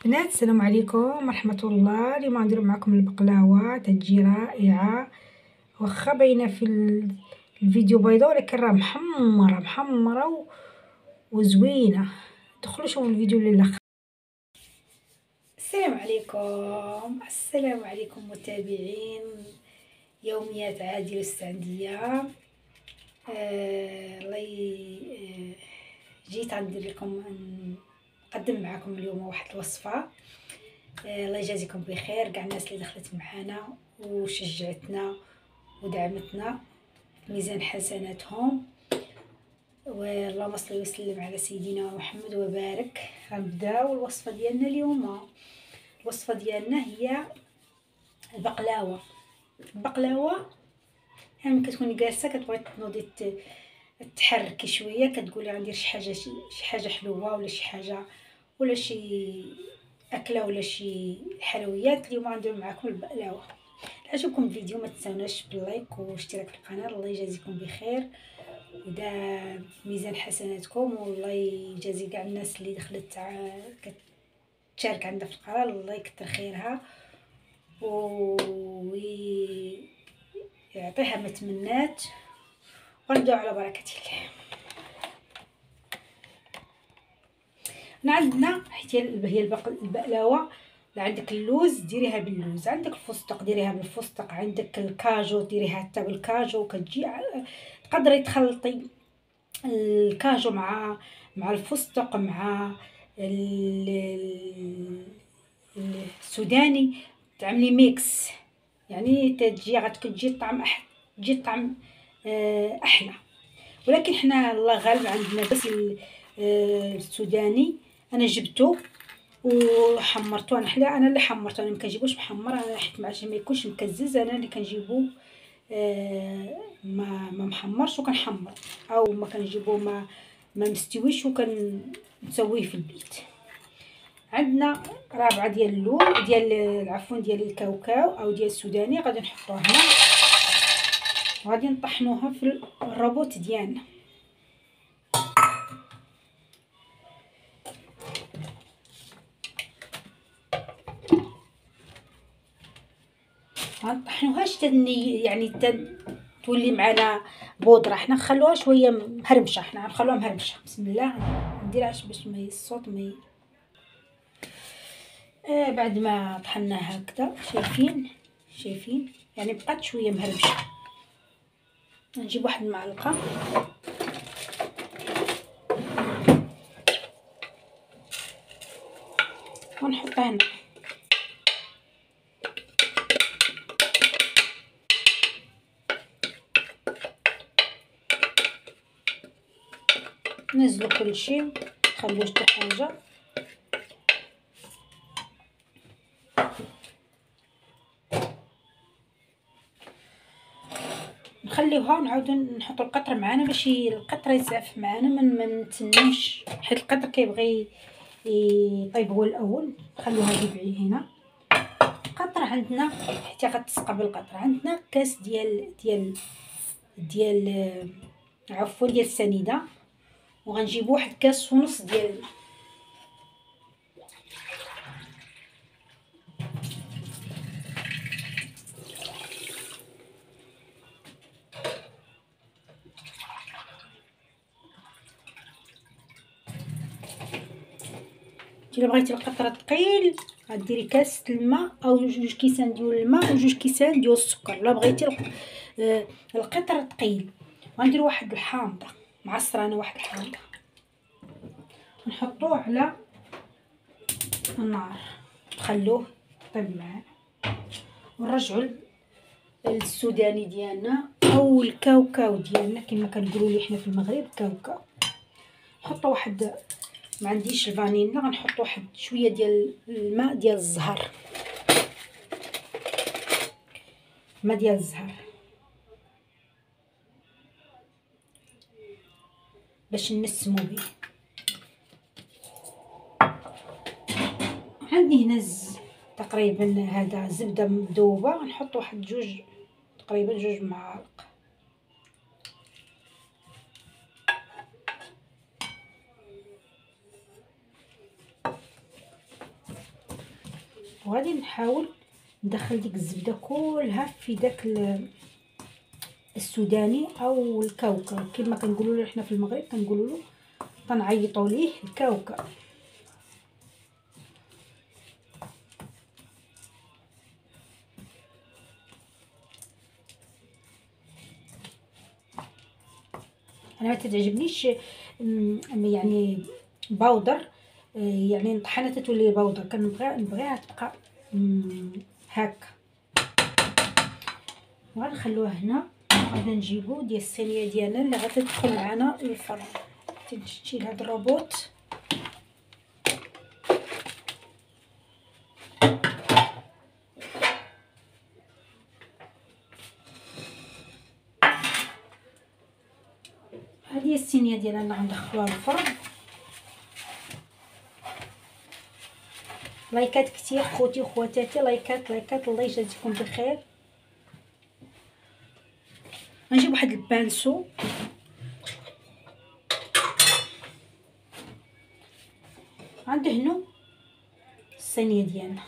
بنات السلام عليكم ورحمة الله. اليوم غندير معكم البقلاوة تجي رائعة، واخا باينة في الفيديو بيضاء ولكن راه محمرة وزوينة. دخلوا شوفوا الفيديو للاخر. السلام عليكم متابعين يوميات عادية وسعدية. جيت غندير لكم نقدم معكم اليوم واحد الوصفه. الله يجازيكم بخير كاع الناس اللي دخلت معنا وشجعتنا ودعمتنا في ميزان حسناتهم، واللهم صل وسلم على سيدنا محمد وبارك. غنبداو الوصفه ديالنا اليوم. الوصفه ديالنا هي البقلاوه. يعني كتكوني جالسه كتبغي تنوضي تحركي شويه، كتقولي غندير شي حاجه حلوه ولا شي حاجه ولا شي اكله ولا شي حلويات. اليوم غندير معكم البقلاوه. عجبكم الفيديو ما تنساوناش باللايك واشتراك في القناه. الله يجازيكم بخير ودا ميزان حسناتكم، والله يجازي كاع الناس اللي دخلت كتشارك عندها في القناه. الله يكثر خيرها ويعطيها ما تمنات. ونبداو على بركه الله. عندنا هي البقلاوه. عندك اللوز ديريها باللوز، عندك الفستق ديريها بالفستق، عندك الكاجو ديريها حتى بالكاجو. كتجي تقدري تخلطي الكاجو مع الفستق مع السوداني، تعملي ميكس، يعني تجي الطعم تجي الطعم احلى. ولكن حنا الله غالب عندنا بس السوداني. انا جبته وحمرته. انا اللي حمرته، انا ما كنجيبوش محمر، انا حيت عشان ما يكونش مكزز انا اللي كنجيبو ما محمرش وكنحمر، او ما كنجيبو ما مستويش وكنسويه في البيت. عندنا رابعه ديال اللون ديال الكاوكاو او ديال السوداني غادي نحطوها هنا، وغادي نطحنوها في الروبوت ديالنا. غنطحنوهاش يعني تولي معنا بودره. حنا نخلوها شويه مهرمشه، حنا غنخلوها مهرمشه. بسم الله نديرهاش باش ما الصوت ما بعد ما طحناها هكذا شايفين يعني بقات شويه مهرمشه. نجيب واحد المعلقه ونحطها هنا. نزلوا كل شيء، مخلوش حتى حاجه. نخليوها ونعاودو نحطو القطر معانا باش القطر يزعف معانا. ما نتسناوش حيت القطر كيبغي يطيب هو الاول. نخليوها بعيد هنا. القطر عندنا حتى غتسقى بالقطر. عندنا كاس ديال عفوا ديال السنيده، وغنجيبو واحد كاس ونص ديال الماء. الا بغيتي القطره ثقيل غديري كاس الماء او 2 كيسان ديال الماء و2 كيسان ديال السكر. الا بغيتي القطر ثقيل غندير واحد الحامضه معصره. انا واحد الحامضه نحطوه على النار، نخلوه يطيب معانا، ونرجعوا السوداني ديالنا او الكاوكاو ديالنا كما كنقولوا ليه حنا في المغرب كاوكاو. نحطوا واحد، ما عنديش الفانيلا، غنحط واحد شويه ديال الماء ديال الزهر، ماء ديال الزهر باش نسمو به. عندي هنا تقريبا هذا زبده مذوبه، نحط واحد تقريبا 2 معالق. وغادي نحاول ندخل ديك الزبده كلها في داك السوداني او الكاوكاو كما كنقولوا له حنا في المغرب، كنقولوا له تنعيطوا ليه الكاوكاو. انا ما تتعجبنيش يعني بودر، يعني نطحنها تتولي بودر، نبغيها تبقى هكا. وغنخلوها هنا. غادي نجيبو ديال الصينيه ديالنا اللي غتدخل معنا للفرن. تنشيل هاد الروبوت. هذه الصينيه ديالنا غندخلوها للفرن. لايكات كتير خوتي وخواتاتي، لايكات لايكات، الله يجازيكم بخير. غنجيب واحد البانسو غندهنو الصينيه ديالنا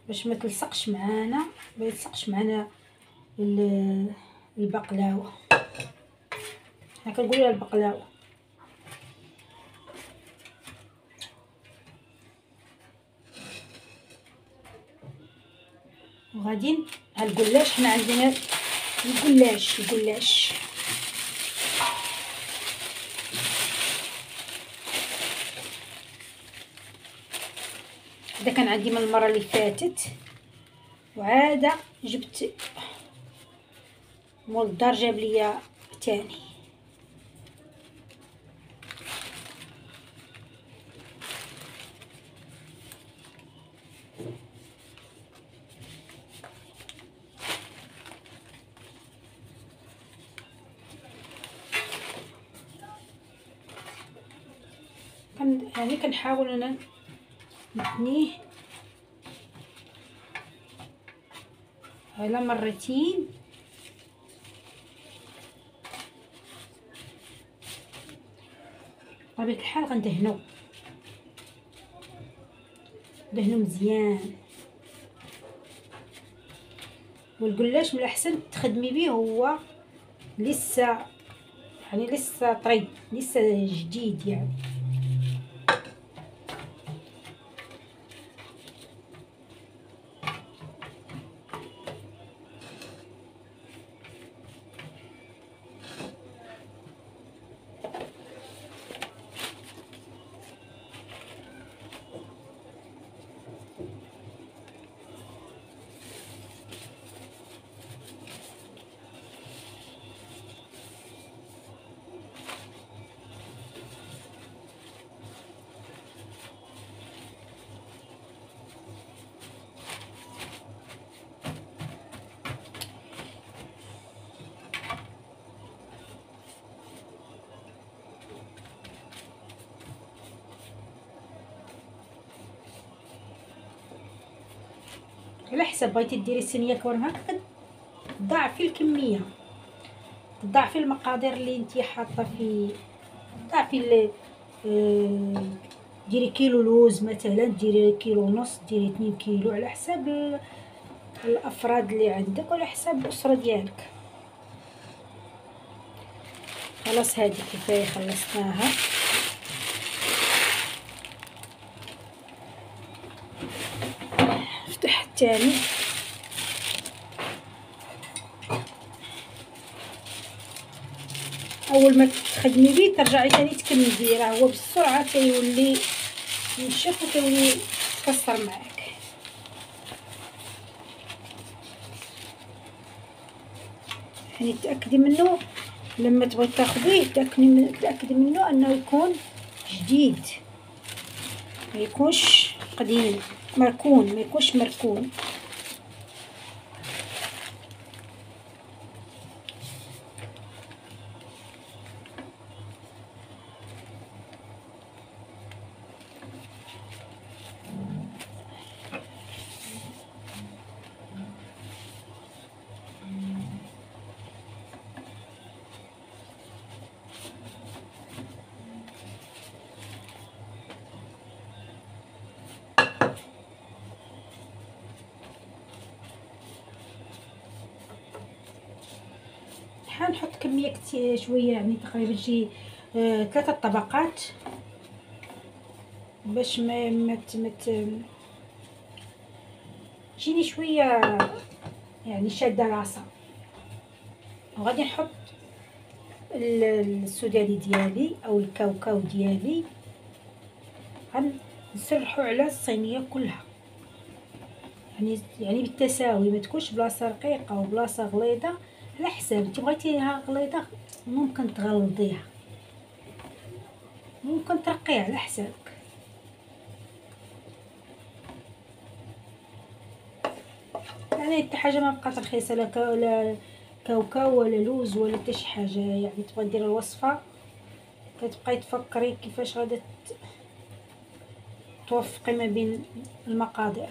باش ما تلصقش معانا، ما يلصقش معانا البقلاوه. حنا كنقولوا البقلاوه. وغادي الجلاش، حنا عندنا الجلاش هذا كان عندي من المره اللي فاتت، وعاده جبت مول الدار جاب ليا تاني. يعني كنحاول انا نثنيه على مرتين. بطبيعة الحال غندهنو مزيان. والقلاش من الاحسن تخدمي به هو لسه يعني لسه طري، لسه جديد يعني. على حسب بغيتي ديري الصينيه كون هكا تضاعفي الكميه، تضاعفي المقادير اللي انتي حاطه في، ضاعفي ديري كيلو لوز مثلا، ديري كيلو ونص، ديري 2 كيلو على حساب الافراد اللي عندك وعلى حساب الاسره ديالك. خلاص هذه كفايه خلصناها. نفتح الثاني. اول ما تخدمي بيه ترجعي ثاني تكملي، راه هو بسرعه تيولي ينشف وتولي تكسر معاك. يعني تاكدي منه لما تبغي تاخذيه، تاكدي منه انه يكون جديد، ما يكونش قديم مركون، ما يكونش مركون. حنحط كميه كتير شويه، يعني تقريبا شي 3 طبقات، باش ما تجيني شويه يعني شاده راسها. وغادي نحط السوداني ديالي او الكاوكاو ديالي، غنسرحو على الصينيه كلها، يعني بالتساوي، ما تكونش بلاصه رقيقه وبلاصه غليظه، على حساب. انت بغيتيها غليظه ممكن تغلظيها، ممكن ترقيها على حسابك. يعني حتى حاجه ما بقات رخيصه، لا كاوكاو ولا لوز ولا حتى شي حاجه. يعني تبغي ديري الوصفه كتبقاي تفكري كيفاش غادي توفقي ما بين المقادير.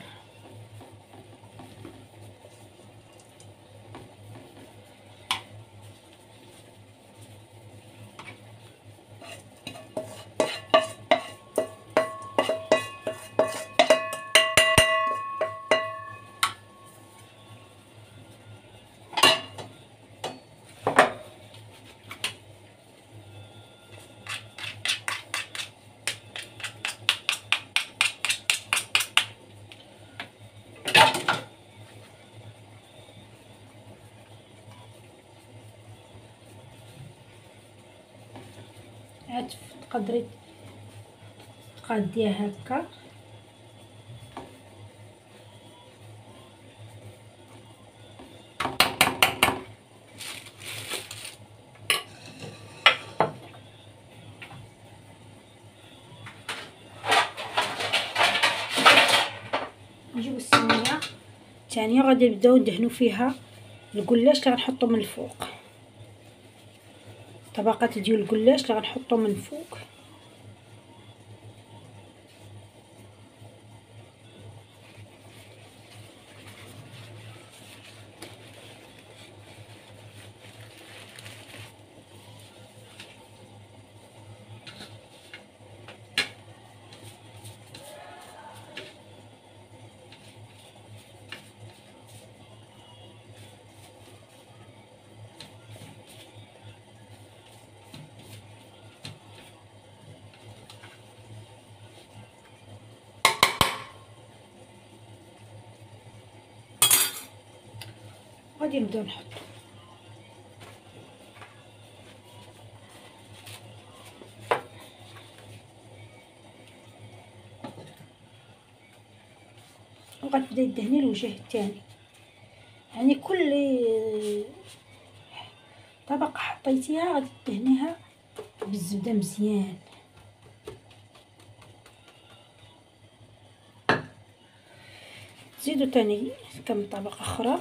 عاد تقدري تقاديها هكا، نجيبو الصينيه الثانيه غادي نبداو ندهنو فيها القلاش اللي غنحطو من الفوق، طبقات ديال القلاش اللي غنحطو من فوق. غادي نبداو نحطو، وغتبداي دهني الوجه الثاني. يعني كل طبقه حطيتيها غادي تدهنيها بالزبده مزيان. زيدوا تاني كم طبقه اخرى.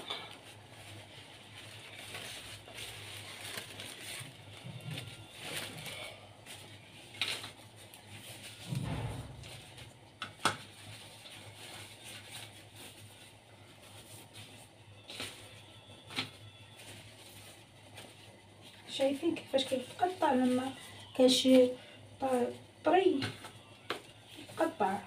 شايفين كيفاش كيتقطع لما كاش طري يتقطع.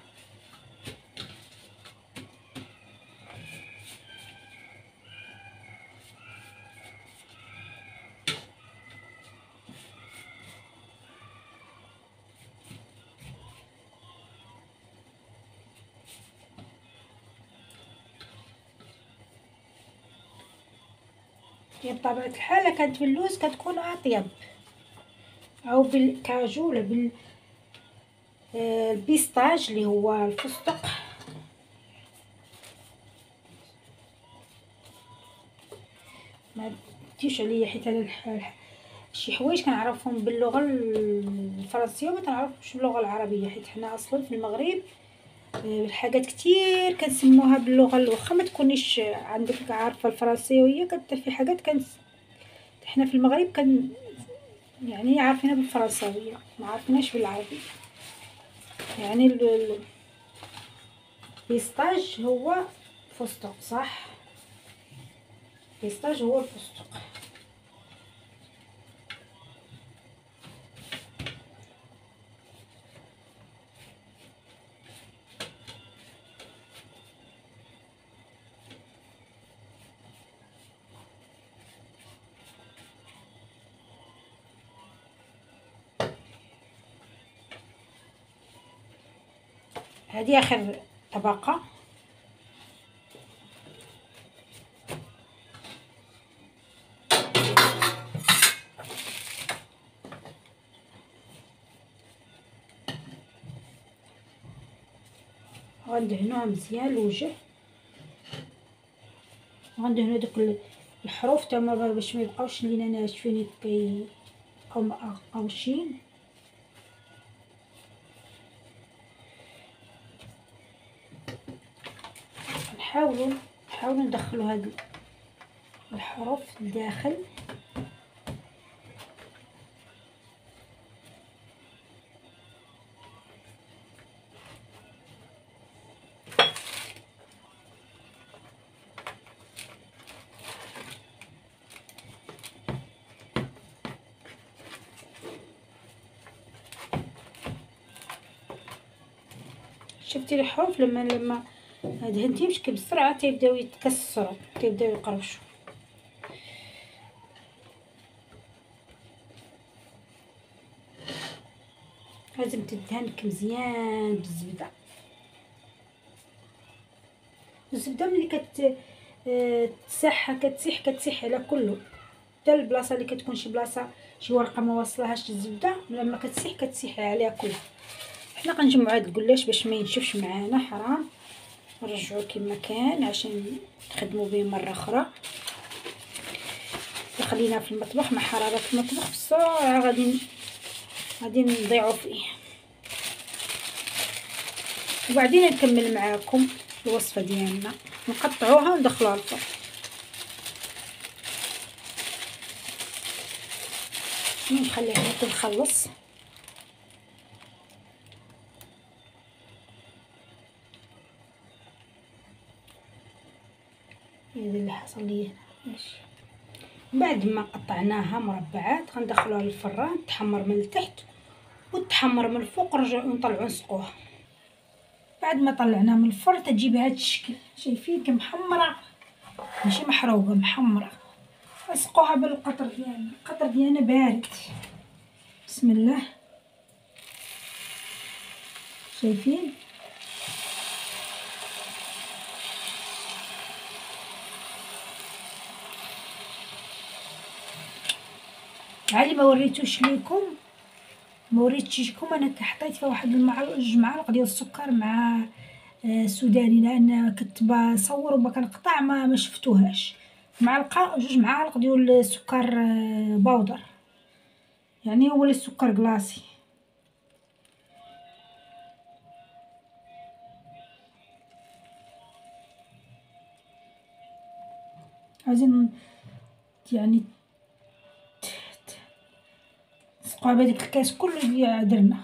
هي بطبيعة الحال كانت باللوز كتكون اطيب، او بالكاجو ولا البيستاج اللي هو الفستق. ما تجيش عليا حيت انا شي حوايج كنعرفهم باللغه الفرنسيه وما كنعرفهمش باللغه العربيه، حيت حنا اصلا في المغرب الحاجات كتير كنسموها باللغه، واخا ما تكونيش عندك عارفه الفرنسيه، في حاجات حنا في المغرب يعني عارفينها بالفرنساويه ما عارفيناش بالعربيه. يعني البيستاج هو فستق، صح؟ البيستاج هو الفستق. هذه اخر طبقه. غندهنوها مزيان الوجه، غندهنو دوك الحروف تما باش ما يبقاوش لينا ناشفين كيبقاو مقوشين. نحاولوا ندخلوا هاد الحروف لداخل. شفتي الحروف لما دهنتيهم شكل بسرعه تيبداو يتكسروا، تيبداو يقربشوا. لازم تدهنك مزيان بالزبده. الزبده ملي كتسيح على كله، حتى البلاصه اللي كتكون شي بلاصه شي ورقه ما واصلهاش الزبده، لما كتسيح عليها كلها. حنا غنجمعوا هاد القلاش باش ما ينشفش معانا، حرام نرجعوه كما كان عشان نخدموا به مره اخرى. خلينا في المطبخ مع حراره المطبخ بسرعه غادي نضيعوا فيه. وبعدين نكمل معاكم الوصفه ديالنا، نقطعوها وندخلوها الفرن. نخليها تخلص. هذا اللي حصل لي ماشي. بعد ما قطعناها مربعات غندخلوها للفران تحمر من التحت وتحمر من الفوق، نطلعو نسقوها. بعد ما طلعناها من الفرن تجي بهذا الشكل، شايفين كمحمره ماشي محروقه، محمره. نسقوها بالقطر ديالنا، القطر ديالنا بارد. بسم الله. شايفين علي ما وريتوش ليكم، ما وريتش انا حطيت فيها واحد جوج معالق ديال السكر مع سوداني، لان كنت بصور وما كنقطع ما شفتوهاش. معلقه جوج معالق ديال السكر بودر، يعني هو السكر كلاصي. عايزين يعني نسقوها بهذيك الكاس كله اللي درنا.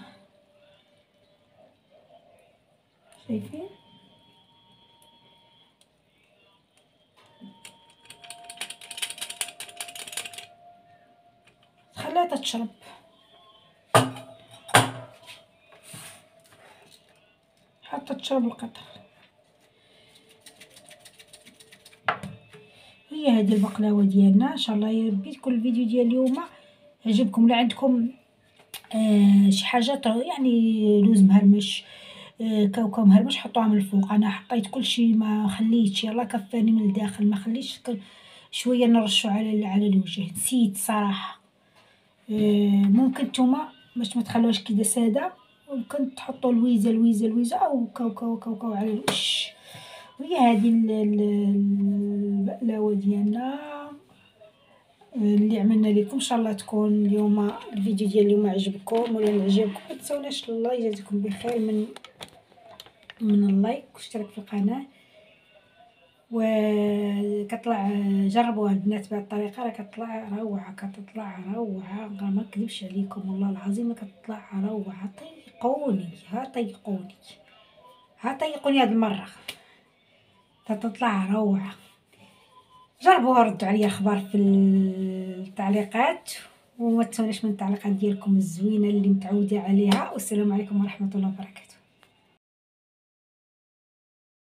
شايفين خليها تشرب. حتى تشرب القطر. هي هذه البقلاوه ديالنا. ان شاء الله يا ربي تكون الفيديو ديال اليوم عجبكم. لا عندكم شي حاجه يعني لوز مهرمش، كاوكاو مهرمش، حطوها من الفوق. انا حطيت كلشي ما خليتش، يلا كفاني من الداخل، ما خليتش شويه نرشو على الوجه. نسيت صراحه. ممكن نتوما باش ما تخلوهاش كده ساده، ممكن تحطوا لويزه او كاوكاو على الوش. وهي هذه البقلاوه ديالنا اللي عملنا لكم. ان شاء الله تكون اليوم الفيديو ديال اليوم عجبكم ولا عجبكم. ما تنسوناش الله يجازيكم بخير من اللايك واشتراك في القناه. وكطلع جربوها البنات بهذه الطريقه، راه كتطلع روعه، ما نكذبش عليكم والله العظيم كتطلع روعه. طيقوني هاد المره تطلع روعه. جربوها، ردوا عليا اخبار في التعليقات، وما تنسوناش من التعليقات ديالكم الزوينه اللي متعوده عليها. والسلام عليكم ورحمه الله وبركاته.